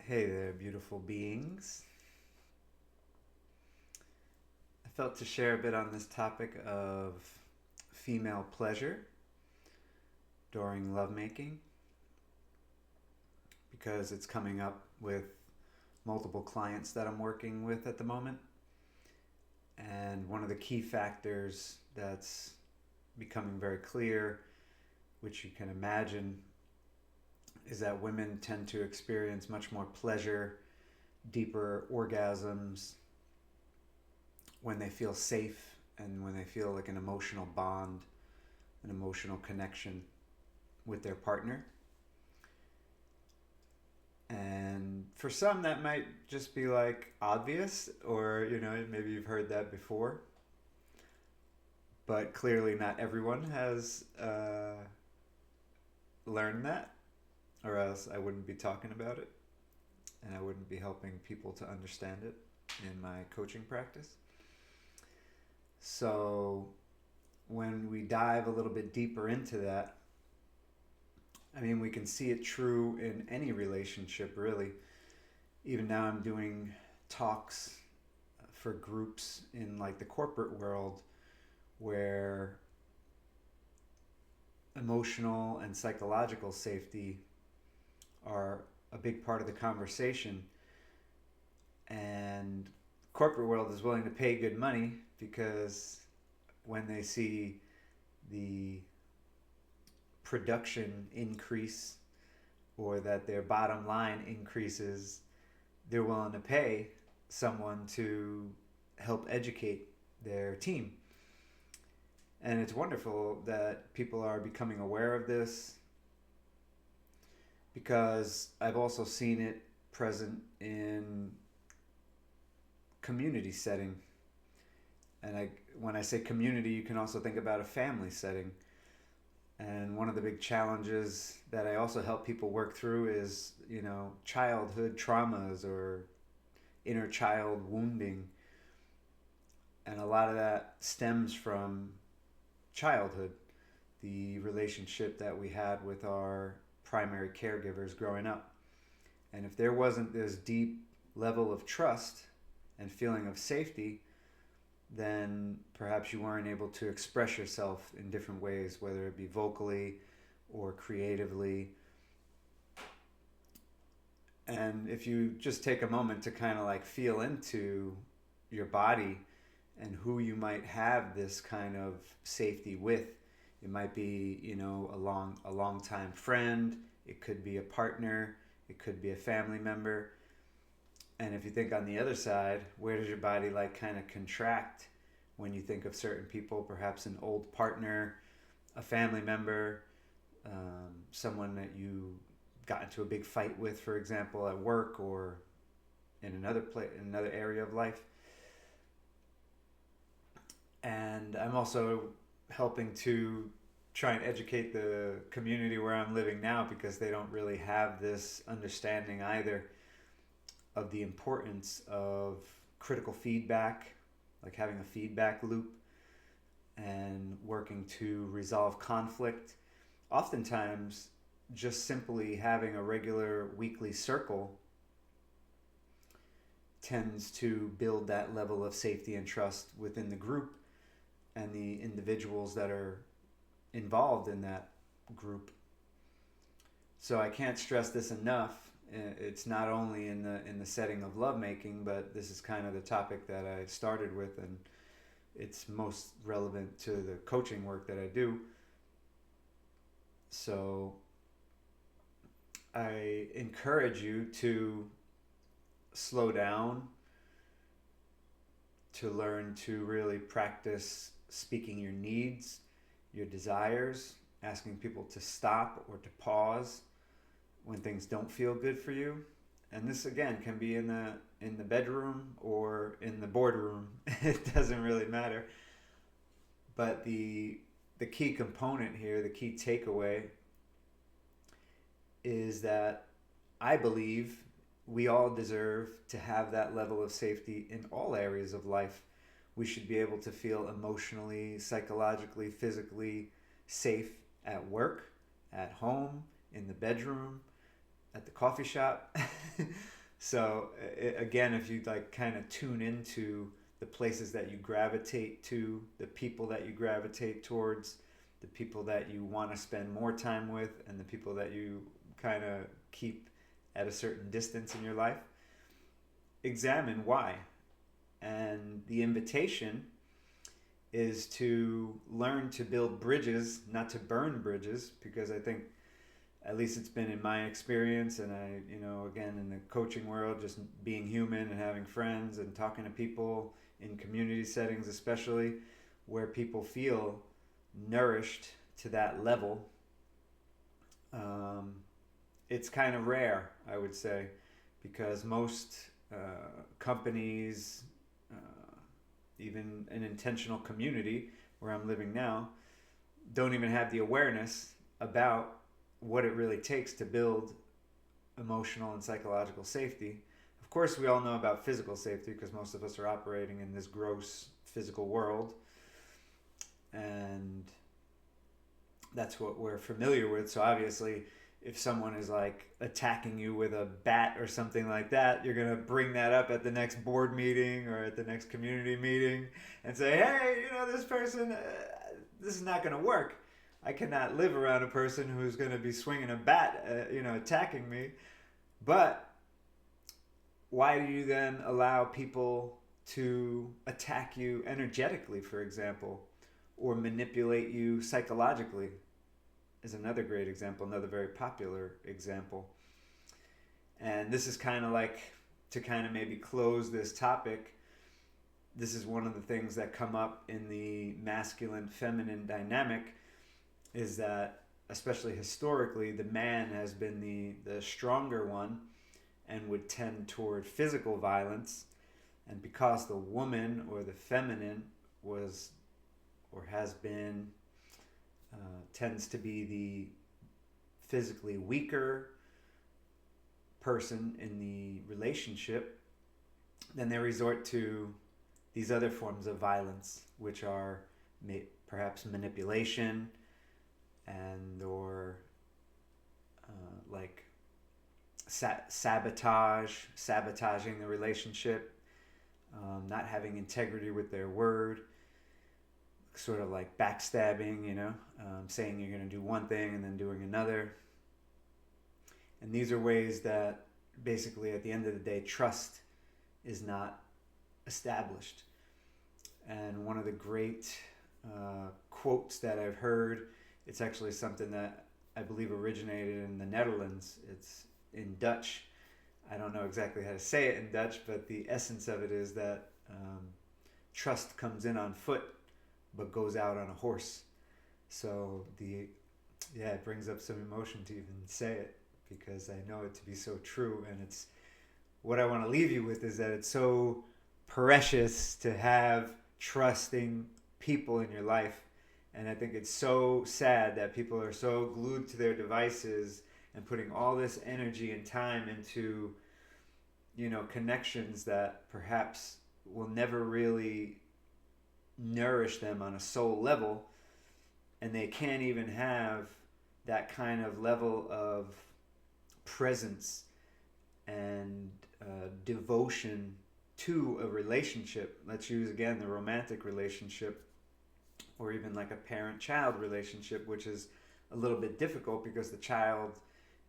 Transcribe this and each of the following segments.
Hey there, beautiful beings. I felt to share a bit on this topic of female pleasure during lovemaking because it's coming up with multiple clients that I'm working with at the moment. And one of the key factors that's becoming very clear, which you can imagine, is that women tend to experience much more pleasure, deeper orgasms, when they feel safe and when they feel like an emotional bond, an emotional connection with their partner. And for some, that might just be like obvious, or maybe you've heard that before. But clearly, not everyone has learned that, or else I wouldn't be talking about it and I wouldn't be helping people to understand it in my coaching practice. So, when we dive a little bit deeper into that, I mean, we can see it true in any relationship, really. Even now, I'm doing talks for groups in like the corporate world where emotional and psychological safety are a big part of the conversation. And corporate world is willing to pay good money because when they see the production increase or that their bottom line increases, they're willing to pay someone to help educate their team. And it's wonderful that people are becoming aware of this because I've also seen it present in community setting. When I say community, you can also think about a family setting. And one of the big challenges that I also help people work through is, childhood traumas or inner child wounding. And a lot of that stems from childhood, the relationship that we had with our primary caregivers growing up. And if there wasn't this deep level of trust and feeling of safety, then perhaps you weren't able to express yourself in different ways, whether it be vocally or creatively. And if you just take a moment to kind of like feel into your body and who you might have this kind of safety with, it might be, a long time friend, it could be a partner, it could be a family member. And if you think on the other side, where does your body like kind of contract when you think of certain people, perhaps an old partner, a family member, someone that you got into a big fight with, for example, at work or in in another area of life. And I'm also helping to try and educate the community where I'm living now because they don't really have this understanding either of the importance of critical feedback, like having a feedback loop and working to resolve conflict. Oftentimes, just simply having a regular weekly circle tends to build that level of safety and trust within the group and the individuals that are involved in that group. So I can't stress this enough. It's not only in the setting of lovemaking, but this is kind of the topic that I started with, and it's most relevant to the coaching work that I do. So I encourage you to slow down, to learn to really practice speaking your needs, your desires, asking people to stop or to pause when things don't feel good for you. And this again can be in the bedroom or in the boardroom. It doesn't really matter. But the key component here, the key takeaway is that I believe we all deserve to have that level of safety in all areas of life. We should be able to feel emotionally, psychologically, physically safe at work, at home, in the bedroom, at the coffee shop. So again, if you like kind of tune into the places that you gravitate to, the people that you gravitate towards, the people that you want to spend more time with, and the people that you kind of keep at a certain distance in your life, examine why. And the invitation is to learn to build bridges, not to burn bridges, because I think, at least it's been in my experience, and I, again, in the coaching world, just being human and having friends and talking to people in community settings, especially where people feel nourished to that level, it's kind of rare, I would say, because most companies, even an intentional community where I'm living now, don't even have the awareness about what it really takes to build emotional and psychological safety. Of course, we all know about physical safety because most of us are operating in this gross physical world, and that's what we're familiar with. So obviously, if someone is like attacking you with a bat or something like that, you're going to bring that up at the next board meeting or at the next community meeting and say, hey, this person, this is not going to work. I cannot live around a person who's going to be swinging a bat, attacking me. But why do you then allow people to attack you energetically, for example, or manipulate you psychologically? Is another great example, another very popular example. And this is kind of like, to kind of maybe close this topic, this is one of the things that come up in the masculine feminine dynamic, is that especially historically the man has been the stronger one and would tend toward physical violence, and because the woman or the feminine was or has been tends to be the physically weaker person in the relationship, then they resort to these other forms of violence, which are perhaps manipulation and or like sabotaging the relationship, not having integrity with their word, sort of like backstabbing, saying you're going to do one thing and then doing another. And these are ways that basically at the end of the day, trust is not established. And one of the great quotes that I've heard, it's actually something that I believe originated in the Netherlands. It's in Dutch. I don't know exactly how to say it in Dutch, but the essence of it is that trust comes in on foot but goes out on a horse. So it brings up some emotion to even say it, because I know it to be so true. And it's what I want to leave you with, is that it's so precious to have trusting people in your life. And I think it's so sad that people are so glued to their devices and putting all this energy and time into connections that perhaps will never really nourish them on a soul level, and they can't even have that kind of level of presence and devotion to a relationship. Let's use again the romantic relationship, or even like a parent-child relationship, which is a little bit difficult because the child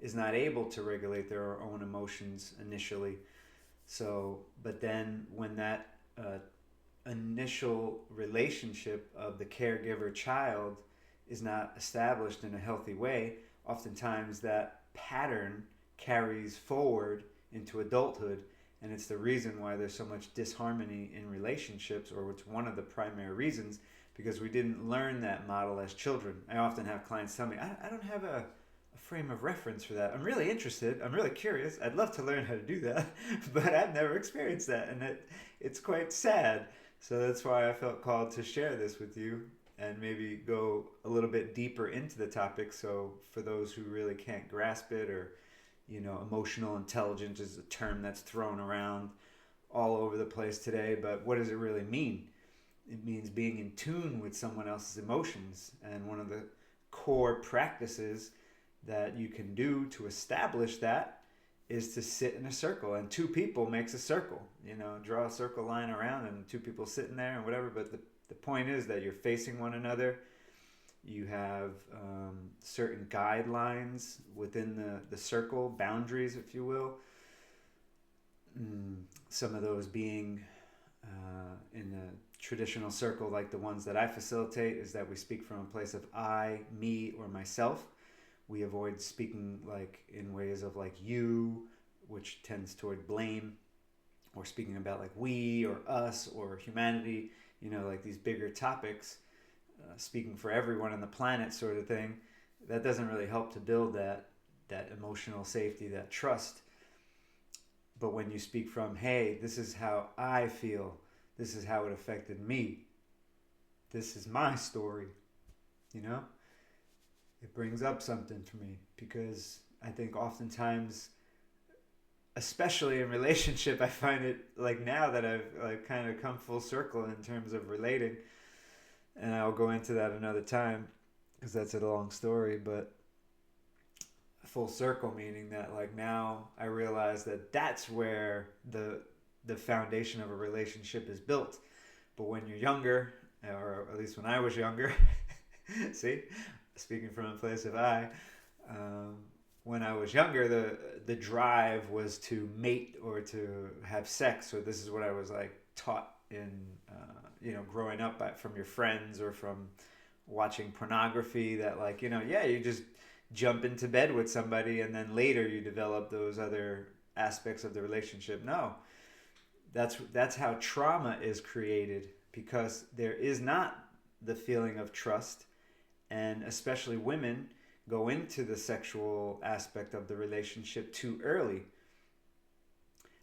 is not able to regulate their own emotions initially. So, but then when that initial relationship of the caregiver child is not established in a healthy way, oftentimes that pattern carries forward into adulthood, and it's the reason why there's so much disharmony in relationships, or it's one of the primary reasons, because we didn't learn that model as children. I often have clients tell me, I don't have a frame of reference for that. I'm really interested. I'm really curious. I'd love to learn how to do that, but I've never experienced that, and it's quite sad. So that's why I felt called to share this with you and maybe go a little bit deeper into the topic. So for those who really can't grasp it, or emotional intelligence is a term that's thrown around all over the place today, but what does it really mean? It means being in tune with someone else's emotions. And one of the core practices that you can do to establish that is to sit in a circle, and two people makes a circle. Draw a circle line around, and two people sitting there and whatever. But the point is that you're facing one another. You have certain guidelines within the circle, boundaries, if you will. Some of those being in a traditional circle, like the ones that I facilitate, is that we speak from a place of I, me, or myself. We avoid speaking like in ways of like you, which tends toward blame, or speaking about like we or us or humanity, like these bigger topics, speaking for everyone on the planet sort of thing. That doesn't really help to build that emotional safety, that trust. But when you speak from, hey, this is how I feel, this is how it affected me, this is my story, it brings up something for me, because I think oftentimes, especially in relationship, I find it like now that I've like kind of come full circle in terms of relating, and I'll go into that another time because that's a long story, but full circle meaning that like now I realize that that's where the foundation of a relationship is built. But when you're younger, or at least when I was younger, see, speaking from a place of I, when I was younger, the drive was to mate or to have sex. So this is what I was like taught in, growing up from your friends or from watching pornography, that like, you just jump into bed with somebody and then later you develop those other aspects of the relationship. No, that's how trauma is created, because there is not the feeling of trust, and especially women go into the sexual aspect of the relationship too early.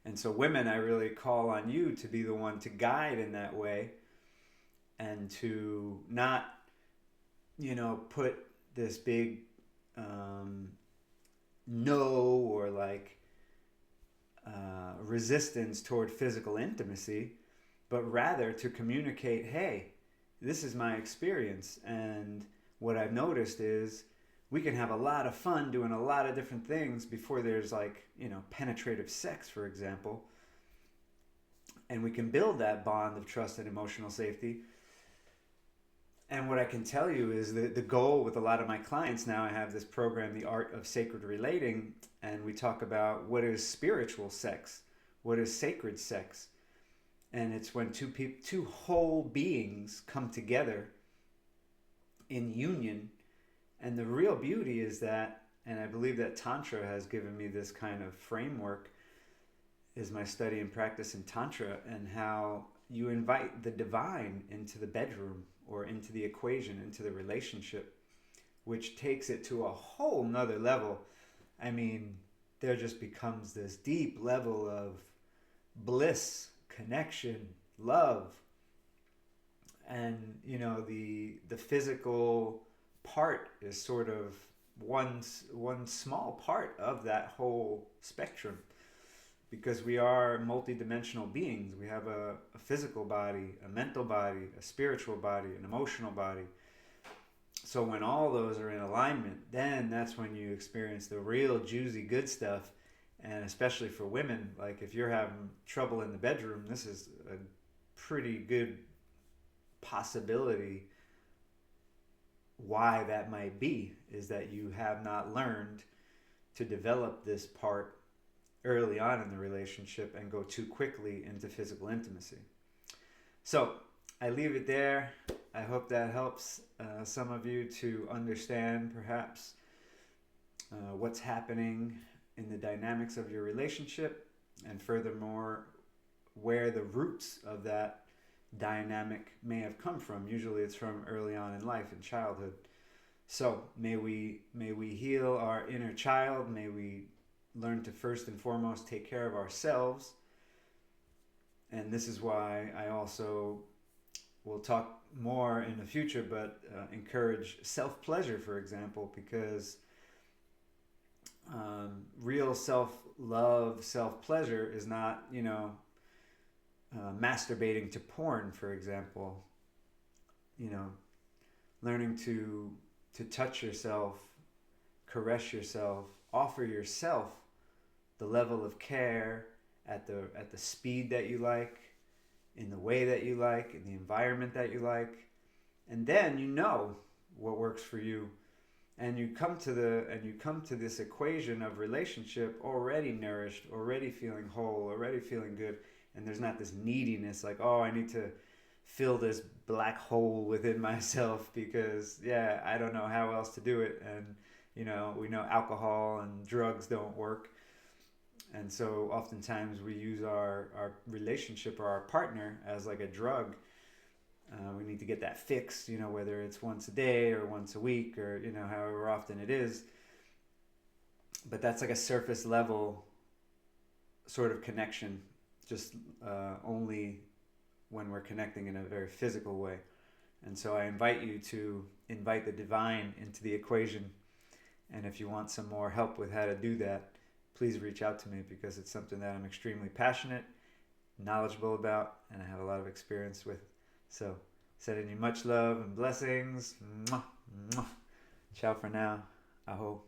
And so women, I really call on you to be the one to guide in that way, and to not, put this big no or like resistance toward physical intimacy, but rather to communicate, hey, this is my experience, and what I've noticed is we can have a lot of fun doing a lot of different things before there's like, penetrative sex, for example. And we can build that bond of trust and emotional safety. And what I can tell you is that the goal with a lot of my clients now, I have this program, The Art of Sacred Relating, and we talk about what is spiritual sex, what is sacred sex. And it's when two whole beings come together in union. And the real beauty is that, and I believe that Tantra has given me this kind of framework, is my study and practice in Tantra, and how you invite the divine into the bedroom or into the equation, into the relationship, which takes it to a whole nother level. I mean, there just becomes this deep level of bliss, connection, love. And, the physical part is sort of one small part of that whole spectrum, because we are multidimensional beings. We have a physical body, a mental body, a spiritual body, an emotional body. So when all those are in alignment, then that's when you experience the real juicy good stuff. And especially for women, like if you're having trouble in the bedroom, this is a pretty good possibility why that might be, is that you have not learned to develop this part early on in the relationship and go too quickly into physical intimacy. So I leave it there. I hope that helps some of you to understand perhaps what's happening in the dynamics of your relationship, and furthermore where the roots of that dynamic may have come from. Usually it's from early on in life, in childhood. So may we heal our inner child. May we learn to first and foremost take care of ourselves. And this is why I also will talk more in the future, but encourage self-pleasure, for example, because real self-love, self-pleasure is not, masturbating to porn, for example. Learning to touch yourself, caress yourself, offer yourself the level of care at the speed that you like, in the way that you like, in the environment that you like, and then you know what works for you, and you come to this equation of relationship already nourished, already feeling whole, already feeling good, and there's not this neediness like, oh, I need to fill this black hole within myself because I don't know how else to do it, and we know alcohol and drugs don't work. And so oftentimes we use our relationship or our partner as like a drug. We need to get that fixed, whether it's once a day or once a week or, however often it is. But that's like a surface level sort of connection, just only when we're connecting in a very physical way. And so I invite you to invite the divine into the equation. And if you want some more help with how to do that, please reach out to me, because it's something that I'm extremely passionate, knowledgeable about, and I have a lot of experience with. So, sending you much love and blessings. Mwah, mwah. Ciao for now. Aho.